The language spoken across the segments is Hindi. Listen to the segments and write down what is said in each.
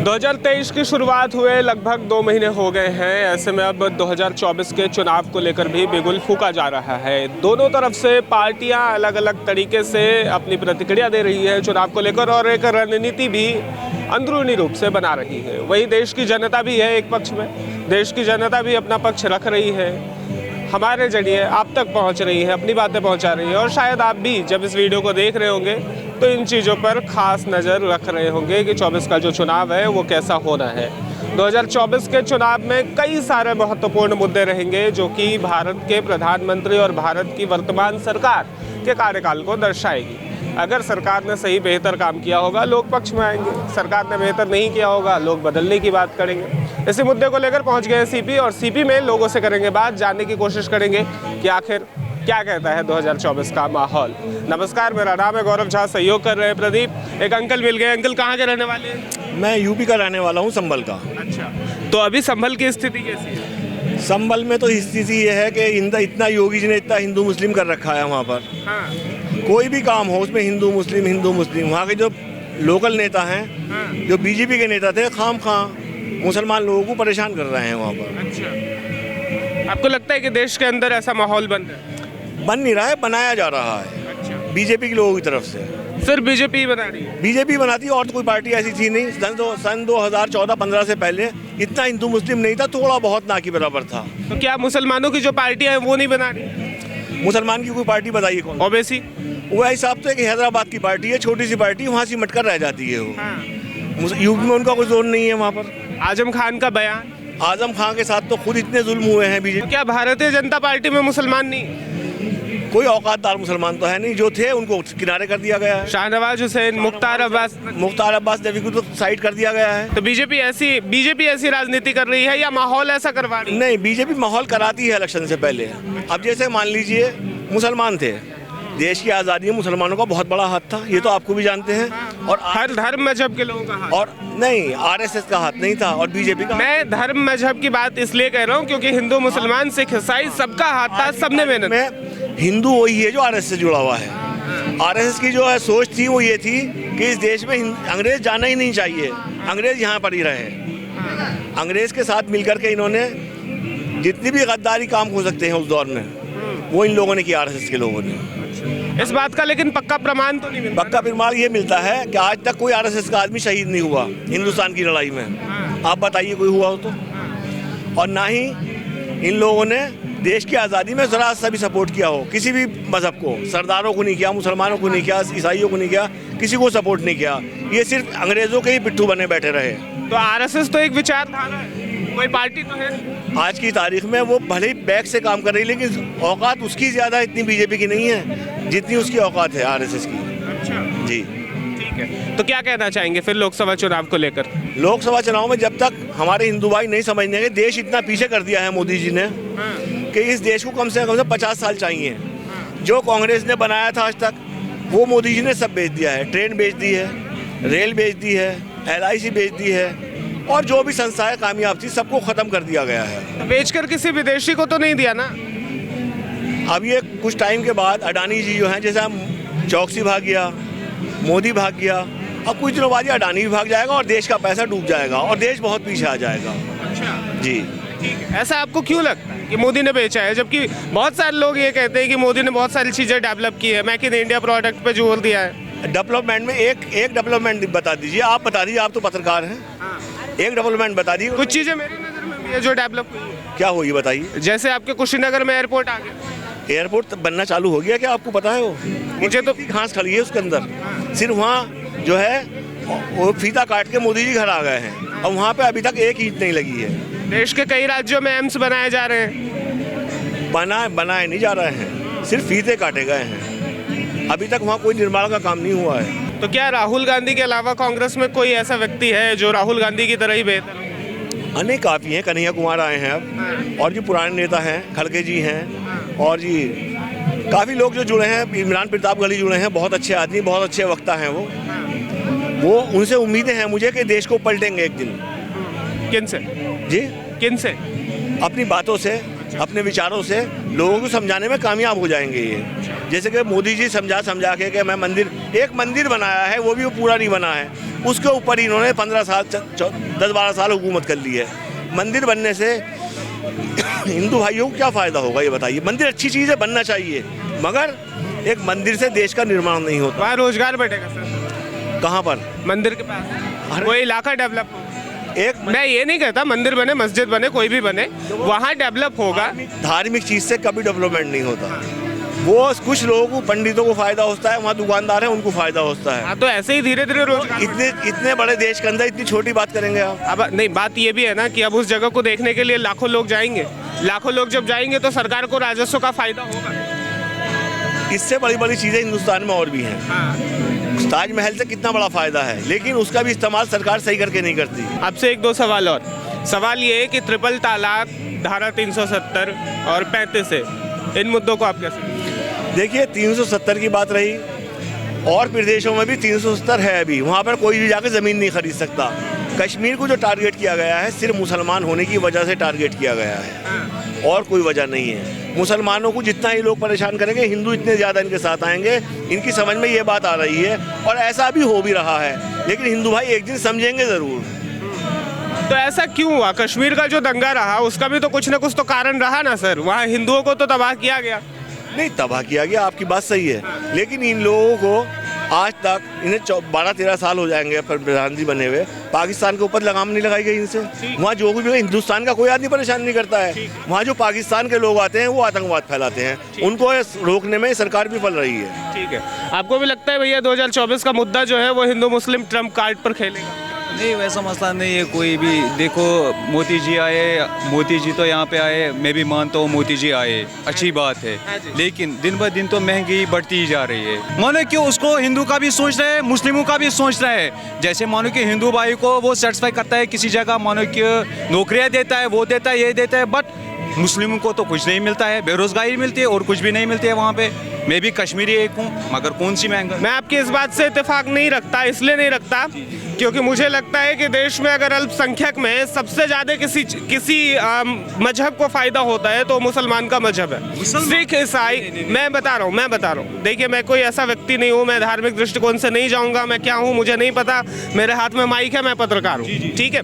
2023 की शुरुआत हुए लगभग 2 महीने हो गए हैं। ऐसे में अब 2024 के चुनाव को लेकर भी बिगुल फूंका जा रहा है। दोनों तरफ से पार्टियां अलग अलग तरीके से अपनी प्रतिक्रिया दे रही है चुनाव को लेकर और एक रणनीति भी अंदरूनी रूप से बना रही है। वहीं देश की जनता भी है एक पक्ष में, देश की जनता भी अपना पक्ष रख रही है, हमारे जरिए आप तक पहुंच रही है, अपनी बातें पहुंचा रही है। और शायद आप भी जब इस वीडियो को देख रहे होंगे तो इन चीज़ों पर खास नज़र रख रहे होंगे कि 24 का जो चुनाव है वो कैसा होना है। 2024 के चुनाव में कई सारे महत्वपूर्ण मुद्दे रहेंगे जो कि भारत के प्रधानमंत्री और भारत की वर्तमान सरकार के कार्यकाल को दर्शाएगी। अगर सरकार ने सही बेहतर काम किया होगा लोग पक्ष में आएंगे, सरकार ने बेहतर नहीं किया होगा लोग बदलने की बात करेंगे। इसी मुद्दे को लेकर पहुंच गए सीपी और सीपी में लोगों से करेंगे बात, जानने की कोशिश करेंगे कि आखिर क्या कहता है 2024 का माहौल। नमस्कार, मेरा नाम है गौरव झा, सहयोग कर रहे हैं प्रदीप। एक अंकल मिल गए। अंकल कहाँ के रहने वाले हैं? मैं यूपी का रहने वाला हूँ, संभल का। अच्छा, तो अभी संभल की स्थिति कैसी है? संभल में तो स्थिति ये है कि इतना योगी जी ने इतना हिंदू मुस्लिम कर रखा है वहाँ पर। हाँ, कोई भी काम हो उसमें हिंदू मुस्लिम। वहाँ के जो लोकल नेता हैं, जो बीजेपी के नेता थे, खाम मुसलमान लोगों को परेशान कर रहे हैं वहाँ पर। अच्छा, आपको लगता है कि देश के अंदर ऐसा माहौल बन रहा है? बन नहीं रहा है, बनाया जा रहा है। अच्छा, बीजेपी के लोगों की तरफ से। सिर्फ बीजेपी बना रही है? बीजेपी बनाती है और तो कोई पार्टी ऐसी थी नहीं। सन 2014-15 से पहले इतना हिंदू मुस्लिम नहीं था, थोड़ा बहुत ना के बराबर था। तो क्या मुसलमानों की जो पार्टियां हैं वो नहीं बना रही? मुसलमान की कोई पार्टी बताइए कौन? ओबीसी वो हिसाब से कि हैदराबाद की पार्टी है, छोटी सी पार्टी, वहाँ सिमट कर रह जाती है वो। हाँ। यूपी में उनका कोई जोर नहीं है वहाँ पर। आजम खान का बयान, आजम खान के साथ तो खुद इतने जुल्म हुए हैं बीजेपी। तो क्या भारतीय जनता पार्टी में मुसलमान नहीं? कोई औकातदार मुसलमान तो है नहीं, जो थे उनको किनारे कर दिया गया है। शाहनवाज हुसैन, मुख्तार अब्बास नबी को तो साइड कर दिया गया है। तो बीजेपी ऐसी राजनीति कर रही है या माहौल ऐसा करवा रही है? नहीं, बीजेपी माहौल कराती है इलेक्शन से पहले। अब जैसे मान लीजिए मुसलमान थे, देश की आज़ादी में मुसलमानों का बहुत बड़ा हाथ था, ये तो आपको भी जानते हैं। और हर धर्म मजहब के लोगों का हाथ। और नहीं, आरएसएस का हाथ नहीं था और बीजेपी का। मैं धर्म मजहब की बात इसलिए कह रहा हूँ क्योंकि हिंदू मुसलमान सिख ईसाई सबका हाथ था, सबने मेहनत में हिंदू वही है जो आरएसएस से जुड़ा हुआ है। आरएसएस की जो है सोच थी वो ये थी कि इस देश में अंग्रेज जाना ही नहीं चाहिए, अंग्रेज यहाँ पर ही रहे। अंग्रेज के साथ मिलकर के इन्होंने जितनी भी गद्दारी काम हो सकते हैं उस दौर में, वो इन लोगों ने किया, आरएसएस के लोगों ने। इस बात का लेकिन पक्का प्रमाण तो नहीं मिलता? पक्का प्रमाण ये मिलता है कि आज तक कोई आरएसएस का आदमी शहीद नहीं हुआ हिंदुस्तान की लड़ाई में। आप बताइए कोई हुआ हो तो? और ना ही इन लोगों ने देश की आज़ादी में ज़रा सा भी सपोर्ट किया हो किसी भी मज़हब को। सरदारों को नहीं किया, मुसलमानों को नहीं किया, ईसाइयों को नहीं किया, किसी को सपोर्ट नहीं किया। ये सिर्फ अंग्रेज़ों के ही पिट्ठू बने बैठे रहे। तो आरएसएस तो एक विचारधारा है, कोई पार्टी तो है। आज की तारीख में वो भले ही बैक से काम कर रही है, लेकिन औकात उसकी ज़्यादा इतनी बीजेपी की नहीं है जितनी उसकी औकात है आरएसएस की। अच्छा जी, ठीक है। तो क्या कहना चाहेंगे फिर लोकसभा चुनाव को लेकर? लोकसभा चुनाव में जब तक हमारे हिंदू भाई नहीं समझने के देश इतना पीछे कर दिया है मोदी जी ने कि इस देश को कम से कम 50 साल चाहिए। जो कांग्रेस ने बनाया था आज तक वो मोदी जी ने सब बेच दिया है। ट्रेन बेच दी है, रेल बेच दी है, LIC बेच दी है, और जो भी संस्थाएं कामयाब थी सबको ख़त्म कर दिया गया है। बेचकर किसी विदेशी को तो नहीं दिया ना? अब ये कुछ टाइम के बाद अडानी जी जो हैं, जैसे चौकसी भाग गया, मोदी भाग गया, अब कुछ दिनों बाद ये अडानी भी भाग जाएगा और देश का पैसा डूब जाएगा और देश बहुत पीछे आ जाएगा। अच्छा जी, ठीक है। ऐसा आपको क्यों लगता है कि मोदी ने बेचा है, जबकि बहुत सारे लोग ये कहते हैं कि मोदी ने बहुत सारी चीज़ें डेवलप की है, मेक इन इंडिया प्रोडक्ट पे जोर दिया है? डेवलपमेंट में एक डेवलपमेंट बता दीजिए, आप बता दीजिए, आप तो पत्रकार हैं। एक डेवलपमेंट बता दीजिए। कुछ चीज़ें मेरी नज़र में भी है जो डेवलप हुई है। क्या हुई बताइए? जैसे आपके कुशीनगर में एयरपोर्ट आ गया। एयरपोर्ट बनना चालू हो गया क्या, आपको पता है? वो मुझे तो घास खड़ी है उसके अंदर, सिर्फ वहाँ जो है वो फीता काट के मोदी जी घर आ गए हैं और वहाँ पे अभी तक एक ईंट नहीं लगी है। देश के कई राज्यों में एम्स बनाए जा रहे हैं। बनाए नहीं जा रहे हैं, सिर्फ फीते काटे गए हैं, अभी तक वहाँ कोई निर्माण का काम नहीं हुआ है। तो क्या राहुल गांधी के अलावा कांग्रेस में कोई ऐसा व्यक्ति है जो राहुल गांधी की तरह ही बेहतर हो? अनेक काफ़ी हैं, कन्हैया कुमार आए हैं अब, और जो पुराने नेता हैं खड़गे जी हैं, और जी काफ़ी लोग जो जुड़े हैं, इमरान प्रतापगढ़ी जुड़े हैं, बहुत अच्छे आदमी, बहुत अच्छे वक्ता हैं वो उनसे उम्मीदें हैं मुझे कि देश को पलटेंगे एक दिन। किन से जी? किन से? अपनी बातों से, अपने विचारों से लोगों को समझाने में कामयाब हो जाएंगे ये। जैसे कि मोदी जी समझा समझा के कि मैं एक मंदिर बनाया है, वो भी पूरा नहीं बना है, उसके ऊपर इन्होंने 15 साल 10-12 साल हुकूमत कर ली है। मंदिर बनने से हिंदू भाइयों को क्या फ़ायदा होगा ये बताइए। मंदिर अच्छी चीज़ है, बनना चाहिए, मगर एक मंदिर से देश का निर्माण नहीं होता। वहाँ रोजगार बैठेगा सर? कहाँ पर? मंदिर के पास वो इलाका डेवलप हो। मैं ये नहीं कहता मंदिर बने, मस्जिद बने, कोई भी बने, वहाँ डेवलप होगा। धार्मिक चीज़ से कभी डेवलपमेंट नहीं होता। वो कुछ लोगों को, पंडितों को फायदा होता है, वहाँ दुकानदार है उनको फायदा होता है। हाँ, तो ऐसे ही धीरे धीरे रोजगार। इतने बड़े देश के अंदर इतनी छोटी बात करेंगे आप? अब नहीं, बात ये भी है ना कि अब उस जगह को देखने के लिए लाखों लोग जाएंगे। लाखों लोग जब जाएंगे तो सरकार को राजस्व का फायदा होगा। इससे बड़ी बड़ी चीज़ें हिंदुस्तान में और भी हैं। ताजमहल से कितना बड़ा फायदा है, लेकिन उसका भी इस्तेमाल सरकार सही करके नहीं करती। आपसे एक दो सवाल और। सवाल ये है कि ट्रिपल तलाक, धारा 370 और 35 है, इन मुद्दों को आप कैसे? देखिए, 370 की बात रही, और प्रदेशों में भी 370 है अभी, वहाँ पर कोई भी जाकर ज़मीन नहीं खरीद सकता। कश्मीर को जो टारगेट किया गया है सिर्फ मुसलमान होने की वजह से टारगेट किया गया है, और कोई वजह नहीं है। मुसलमानों को जितना ही लोग परेशान करेंगे, हिंदू इतने ज़्यादा इनके साथ आएंगे। इनकी समझ में ये बात आ रही है, और ऐसा भी हो भी रहा है, लेकिन हिंदू भाई एक दिन समझेंगे ज़रूर। तो ऐसा क्यों हुआ? कश्मीर का जो दंगा रहा उसका भी तो कुछ ना कुछ तो कारण रहा ना सर। वहाँ हिंदुओं को तो तबाह किया गया। नहीं, तबाह किया गया, आपकी बात सही है, लेकिन इन लोगों को आज तक, इन्हें 12-13 साल हो जाएंगे प्रधानमंत्री बने हुए, पाकिस्तान के ऊपर लगाम नहीं लगाई गई इनसे। वहाँ जो भी हिंदुस्तान का कोई आदमी परेशान नहीं करता है। वहाँ जो पाकिस्तान के लोग आते हैं वो आतंकवाद फैलाते हैं, उनको रोकने में सरकार भी फल रही है। ठीक है, आपको भी लगता है भैया 2024 का मुद्दा जो है वो हिंदू मुस्लिम ट्रम्प कार्ड पर खेलेगा? नहीं, वैसा मसला नहीं है कोई भी। देखो, मोदी जी आए, मोदी जी तो यहाँ पे आए, मैं भी मानता हूँ मोदी जी आए, अच्छी बात है, लेकिन दिन ब दिन तो महंगी बढ़ती ही जा रही है। मानो कि उसको हिंदू का भी सोच रहे हैं, मुस्लिमों का भी सोच रहे हैं। जैसे मानो कि हिंदू भाई को वो सेटिस्फाई करता है किसी जगह, मानो कि नौकरियाँ देता है, वो देता है, ये देता है, बट मुस्लिमों को तो कुछ नहीं मिलता है, बेरोजगारी मिलती है और कुछ भी नहीं मिलती है वहाँ पे। मैं भी कश्मीरी एक हूँ, मगर कौन सी महंगा। मैं आपकी इस बात से इत्तेफाक नहीं रखता, इसलिए नहीं रखता क्योंकि मुझे लगता है कि देश में अगर अल्पसंख्यक में सबसे ज़्यादा किसी मजहब को फ़ायदा होता है तो मुसलमान का मजहब है। सिख, ईसाई, मैं बता रहा हूँ। देखिए, मैं कोई ऐसा व्यक्ति नहीं हूँ, मैं धार्मिक दृष्टिकोण से नहीं जाऊँगा, मैं क्या हूँ मुझे नहीं पता, मेरे हाथ में माइक है, मैं पत्रकार हूँ, ठीक है।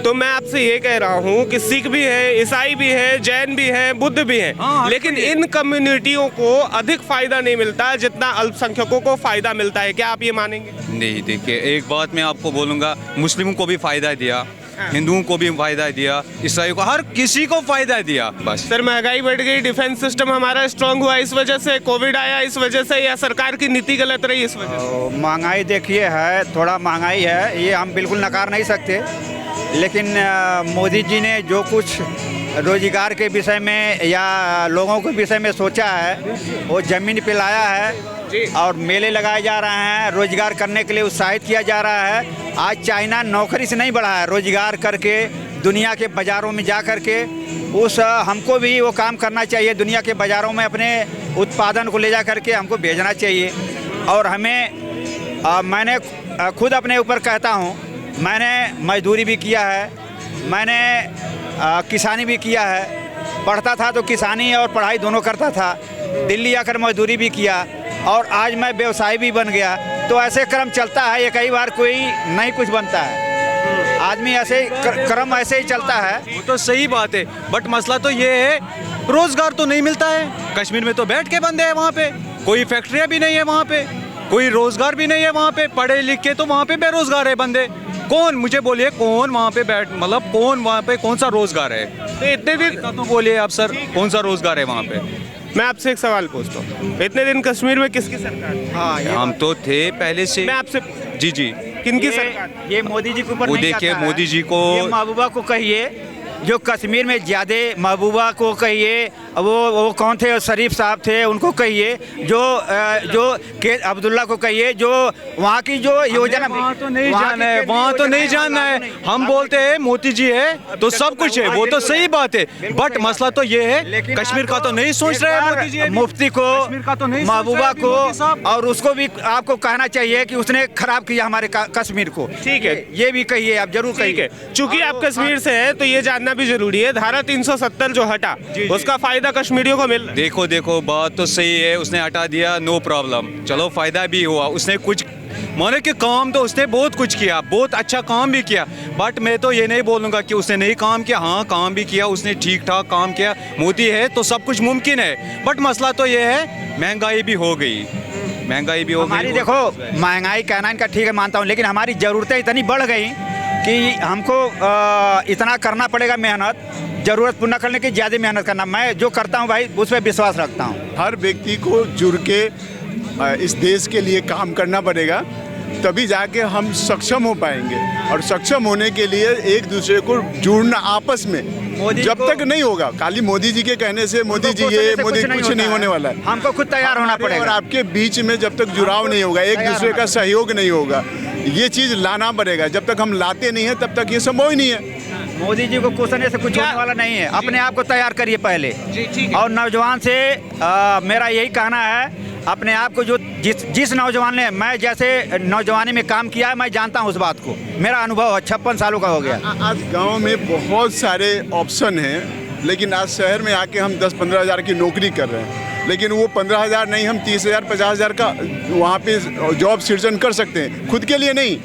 तो मैं आपसे ये कह रहा हूँ कि सिख भी है, ईसाई भी है, जैन भी है, बुद्ध भी है, लेकिन इन कम्युनिटियों को अधिक फायदा नहीं मिलता जितना अल्पसंख्यकों को फायदा मिलता है। क्या आप ये मानेंगे? नहीं, देखिए, एक बात मैं आपको बोलूँगा, मुस्लिमों को भी फायदा दिया, हिंदुओं को भी फायदा दिया, ईसाइयों को, हर किसी को फायदा दिया। बस सर, महंगाई बढ़ गई, डिफेंस सिस्टम हमारा स्ट्रांग हुआ इस वजह से, कोविड आया इस वजह से, या सरकार की नीति गलत रही इस वजह से? महंगाई देखिए है, थोड़ा महंगाई है, ये हम बिल्कुल नकार नहीं सकते, लेकिन मोदी जी ने जो कुछ रोजगार के विषय में या लोगों के विषय में सोचा है वो ज़मीन पे लाया है, और मेले लगाए जा रहे हैं, रोजगार करने के लिए उत्साहित किया जा रहा है। आज चाइना नौकरी से नहीं बढ़ा है, रोजगार करके दुनिया के बाज़ारों में जा कर के हमको भी वो काम करना चाहिए। दुनिया के बाज़ारों में अपने उत्पादन को ले जा करके हमको भेजना चाहिए। और मैंने खुद अपने ऊपर कहता हूँ, मैंने मजदूरी भी किया है, मैंने किसानी भी किया है, पढ़ता था तो किसानी और पढ़ाई दोनों करता था, दिल्ली आकर मजदूरी भी किया, और आज मैं व्यवसायी भी बन गया। तो ऐसे क्रम चलता है, ये कई बार कोई नहीं कुछ बनता है, आदमी ऐसे क्रम ऐसे ही चलता है। वो तो सही बात है, बट मसला तो ये है, रोजगार तो नहीं मिलता है। कश्मीर में तो बैठ के बंदे हैं, वहाँ पे कोई फैक्ट्रियाँ भी नहीं है, वहाँ पे कोई रोजगार भी नहीं है, वहाँ पे पढ़े लिख के तो वहाँ पे बेरोजगार है बंदे। कौन, मुझे बोलिए, कौन वहाँ पे मतलब कौन वहाँ पे कौन सा रोजगार है? तो इतने दिन तो बोलिए आप सर, कौन सा रोजगार है वहाँ पे? मैं आपसे एक सवाल पूछता हूँ, इतने दिन कश्मीर में किसकी सरकार? हाँ, हम तो थे पहले से। मैं आपसे जी, किनकी सरकार? ये मोदी जी के ऊपर वो नहीं देखिए, जाता है। मोदी जी को, ये महबूबा को कहिए, जो कश्मीर में ज़्यादा, महबूबा को कहिए, वो कौन थे, शरीफ साहब थे, उनको कहिए, जो के अब्दुल्ला को कहिए, जो वहाँ की जो योजना, वहाँ तो नहीं जाना है, वहाँ तो नहीं जाना है। हम बोलते हैं मोदी जी है तो सब कुछ है, वो तो सही बात है, बट मसला तो ये है, कश्मीर का तो नहीं सोच रहे हैं मोदी जी। मुफ्ती को, महबूबा को, और उसको भी आपको कहना चाहिए कि उसने खराब किया हमारे कश्मीर को। ठीक है, ये भी कहिए, आप जरूर कहिए। चूंकि आप कश्मीर से हैं तो ये जानना भी जरूरी है। धारा 370 जो हटा, उसका फायदा कश्मीरियों को मिल रहा है। देखो बात तो सही है, उसने हटा दिया, नो प्रॉब्लम, चलो फायदा भी हुआ। उसने कुछ माने कि काम तो उसने बहुत कुछ किया, बहुत अच्छा काम भी किया, बट मैं तो ये नहीं बोलूँगा कि उसने नहीं काम किया। हाँ, काम भी किया उसने, ठीक ठाक काम किया। मोदी है तो सब कुछ मुमकिन है, बट मसला तो ये है महंगाई भी हो गई, महंगाई भी हो गई। हमारी देखो महंगाई कहना इनका ठीक है, मानता हूँ, लेकिन हमारी ज़रूरतें इतनी बढ़ गई कि हमको इतना करना पड़ेगा मेहनत, ज़रूरत पूर्ण करने की ज़्यादा मेहनत करना। मैं जो करता हूँ भाई उस पर विश्वास रखता हूँ। हर व्यक्ति को जुड़ के इस देश के लिए काम करना पड़ेगा, तभी जाके हम सक्षम हो पाएंगे। और सक्षम होने के लिए एक दूसरे को जुड़ना आपस में, जब तक नहीं होगा खाली मोदी जी के कहने से मोदी जी ये मोदी कुछ नहीं होने वाला है। हमको खुद तैयार होना पड़ेगा। और आपके बीच में जब तक जुड़ाव नहीं होगा, एक दूसरे का सहयोग नहीं होगा, ये चीज़ लाना पड़ेगा। जब तक हम लाते नहीं हैं तब तक ये संभव ही नहीं है। मोदी जी को कोसने से कुछ होने वाला नहीं है। अपने आप को तैयार करिए पहले। और नौजवान से मेरा यही कहना है, अपने आप को जो जिस नौजवान ने, मैं जैसे नौजवानी में काम किया है, मैं जानता हूँ उस बात को, मेरा अनुभव 56 सालों का हो गया। आज गांव में बहुत सारे ऑप्शन हैं, लेकिन आज शहर में आके हम 10-15 हज़ार की नौकरी कर रहे हैं, लेकिन वो 15 हज़ार नहीं, हम 30,000 50 हज़ार का वहाँ पे जॉब सृजन कर सकते हैं। खुद के लिए नहीं,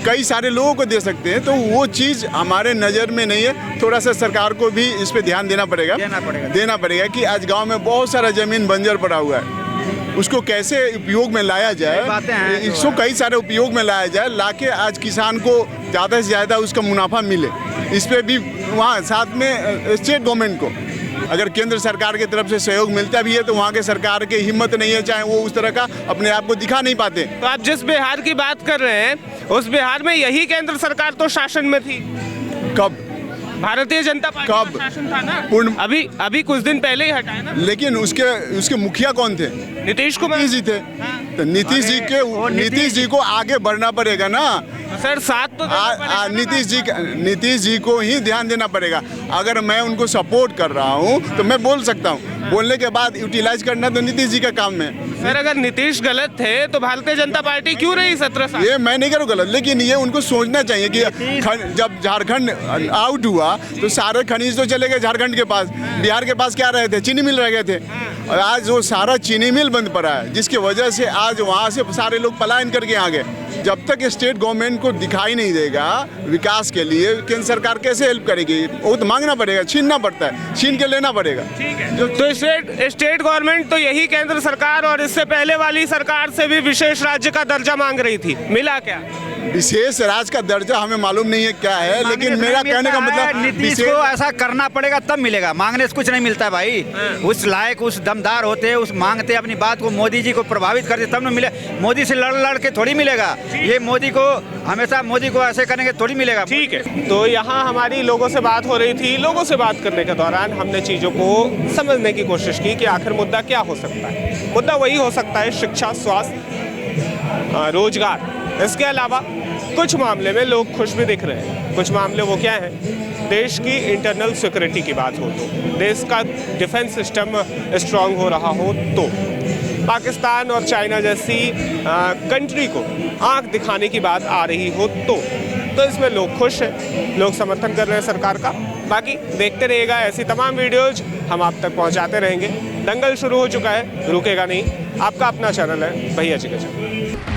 कई सारे लोगों को दे सकते हैं। तो वो चीज़ हमारे नज़र में नहीं है। थोड़ा सा सरकार को भी इस पर ध्यान देना पड़ेगा कि आज गाँव में बहुत सारा ज़मीन बंजर पड़ा हुआ है, उसको कैसे उपयोग में लाया जाए, इसको कई सारे उपयोग में लाया जाए, लाके आज किसान को ज़्यादा से ज़्यादा उसका मुनाफा मिले। इस पर भी वहाँ साथ में स्टेट गवर्नमेंट को अगर केंद्र सरकार की तरफ से सहयोग मिलता भी है तो वहाँ के सरकार की हिम्मत नहीं है, चाहे वो उस तरह का अपने आप को दिखा नहीं पाते। तो आप जिस बिहार की बात कर रहे हैं, उस बिहार में यही केंद्र सरकार तो शासन में थी। कब? भारतीय जनता पार्टी का शासन था ना। अभी कुछ दिन पहले ही हटाया ना। लेकिन उसके मुखिया कौन थे? नीतीश कुमार जी थे। तो नीतीश जी को आगे बढ़ना पड़ेगा ना सर। साथ तो नीतीश जी को ही ध्यान देना पड़ेगा। अगर मैं उनको सपोर्ट कर रहा हूँ तो मैं बोल सकता हूँ, बोलने के बाद यूटिलाइज करना तो नीतीश जी का काम है। सर, अगर नीतीश गलत थे तो भारतीय जनता पार्टी क्यों रही 17 साल? ये मैं नहीं करूँ गलत, लेकिन ये उनको सोचना चाहिए कि जब झारखंड आउट हुआ तो सारे खनिज तो चले गए झारखंड के पास। बिहार के पास क्या रहे थे? चीनी मिल रह गए थे। और आज वो सारा चीनी मिल बंद पड़ा है, जिसकी वजह से आज वहाँ से सारे लोग पलायन करके आ गए। जब तक स्टेट गवर्नमेंट को दिखाई नहीं देगा विकास के लिए, केंद्र सरकार कैसे हेल्प करेगी? वो तो मांगना पड़ेगा, छीनना पड़ता है, छीन के लेना पड़ेगा। ठीक है। तो स्टेट गवर्नमेंट तो यही केंद्र सरकार और इससे पहले वाली सरकार से भी विशेष राज्य का दर्जा मांग रही थी, मिला क्या? विशेष राज्य का दर्जा हमें मालूम नहीं है क्या है, लेकिन मेरा कहने का मतलब नीतीश को ऐसा करना पड़ेगा तब मिलेगा, मांगने से कुछ नहीं मिलता है भाई। उस लायक, उस दमदार होते, उस मांगते, अपनी बात को मोदी जी को प्रभावित करते तब न मिले। मोदी से लड़ के थोड़ी मिलेगा ये। मोदी को हमेशा मोदी को ऐसे करेंगे थोड़ी मिलेगा। ठीक है। तो यहाँ हमारी लोगों से बात हो रही थी। लोगों से बात करने के दौरान हमने चीज़ों को समझने की कोशिश की कि आखिर मुद्दा क्या हो सकता है। मुद्दा वही हो सकता है शिक्षा, स्वास्थ्य, रोजगार। इसके अलावा कुछ मामले में लोग खुश भी दिख रहे हैं। कुछ मामले वो क्या हैं? देश की इंटरनल सिक्योरिटी की बात हो तो, देश का डिफेंस सिस्टम स्ट्रांग हो रहा हो तो, पाकिस्तान और चाइना जैसी कंट्री को आंख दिखाने की बात आ रही हो तो इसमें लोग खुश हैं, लोग समर्थन कर रहे हैं सरकार का। बाकी देखते रहिएगा, ऐसी तमाम वीडियोज हम आप तक पहुंचाते रहेंगे। दंगल शुरू हो चुका है, रुकेगा नहीं। आपका अपना चैनल है भैया जी का चैनल।